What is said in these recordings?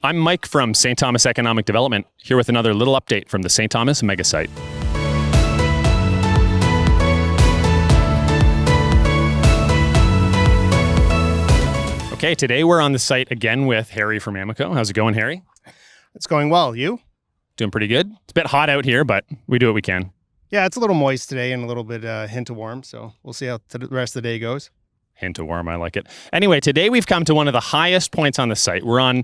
I'm Mike from St. Thomas Economic Development, here with another little update from the St. Thomas Megasite. Okay, today we're on the site again with Harrie from AMICO. How's it going, Harrie? It's going well. You? Doing pretty good. It's a bit hot out here, but we do what we can. Yeah, it's a little moist today and a little bit hint of warm, so we'll see how the rest of the day goes. Hint of warm, I like it. Anyway, today we've come to one of the highest points on the site. We're on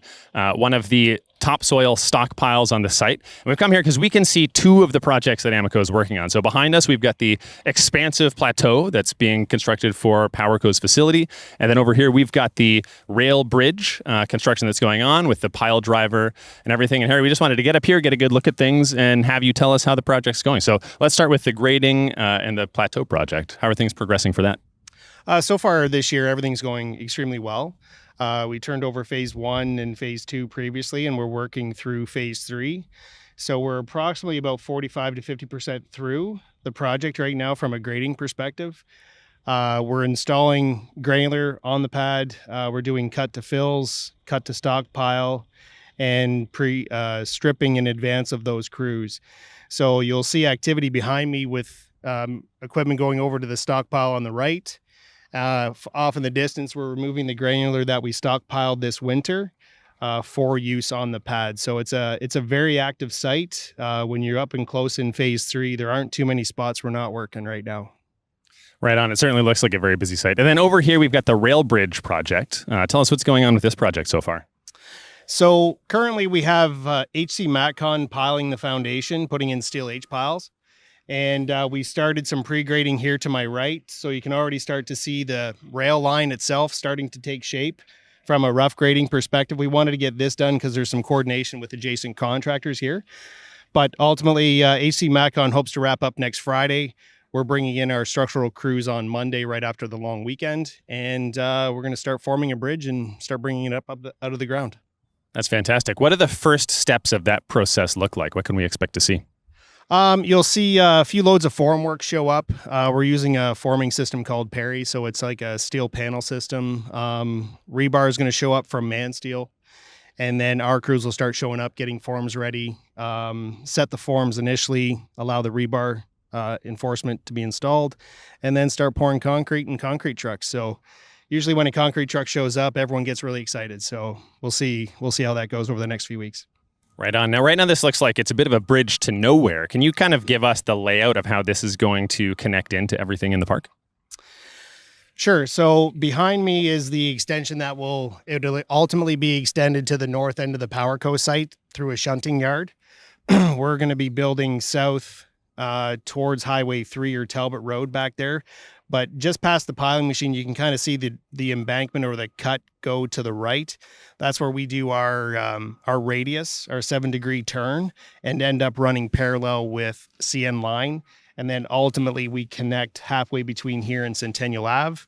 one of the topsoil stockpiles on the site. And we've come here because we can see two of the projects that AMICO is working on. So behind us, we've got the expansive plateau that's being constructed for PowerCo's facility. And then over here, we've got the rail bridge construction that's going on with the pile driver and everything. And Harrie, we just wanted to get up here, get a good look at things, and have you tell us how the project's going. So let's start with the grading and the plateau project. How are things progressing for that? So far this year, everything's going extremely well. We turned over phase 1 and phase 2 previously, and we're working through phase 3. So we're approximately about 45 to 50% through the project right now from a grading perspective. We're installing granular on the pad. We're doing cut to fills, cut to stockpile, and stripping in advance of those crews. So you'll see activity behind me with equipment going over to the stockpile on the right. Off in the distance, we're removing the granular that we stockpiled this winter for use on the pad. So it's a very active site. When you're up and close in phase 3, there aren't too many spots we're not working right now. Right on. It certainly looks like a very busy site. And then over here, we've got the rail bridge project. Tell us what's going on with this project so far. So currently we have HC Matcon piling the foundation, putting in steel H piles. And we started some pre-grading here to my right. So you can already start to see the rail line itself starting to take shape from a rough grading perspective. We wanted to get this done because there's some coordination with adjacent contractors here. But ultimately, AC Matcon hopes to wrap up next Friday. We're bringing in our structural crews on Monday right after the long weekend. And we're going to start forming a bridge and start bringing it up out of the ground. That's fantastic. What do the first steps of that process look like? What can we expect to see? You'll see a few loads of form work show up. We're using a forming system called Perry, so it's like a steel panel system. Rebar is going to show up from Man Steel, and then our crews will start showing up, getting forms ready, set the forms initially, allow the rebar enforcement to be installed, and then start pouring concrete in concrete trucks. So usually when a concrete truck shows up, everyone gets really excited. So we'll see how that goes over the next few weeks. Right on. Now, right now, this looks like it's a bit of a bridge to nowhere. Can you kind of give us the layout of how this is going to connect into everything in the park? Sure. So behind me is the extension that it'll ultimately be extended to the north end of the PowerCo site through a shunting yard. We're going to be building south towards Highway 3 or Talbot Road back there. But just past the piling machine, you can kind of see the embankment or the cut go to the right. That's where we do our radius, our 7-degree turn, and end up running parallel with CN line. And then ultimately we connect halfway between here and Centennial Ave.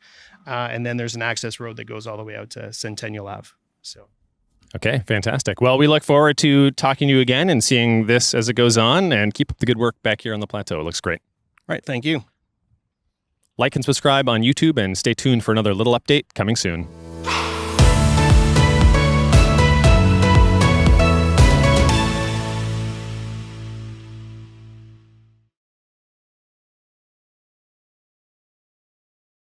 And then there's an access road that goes all the way out to Centennial Ave. So. Okay, fantastic. Well, we look forward to talking to you again and seeing this as it goes on, and keep up the good work back here on the plateau. It looks great. All right, thank you. Like and subscribe on YouTube, and stay tuned for another little update coming soon.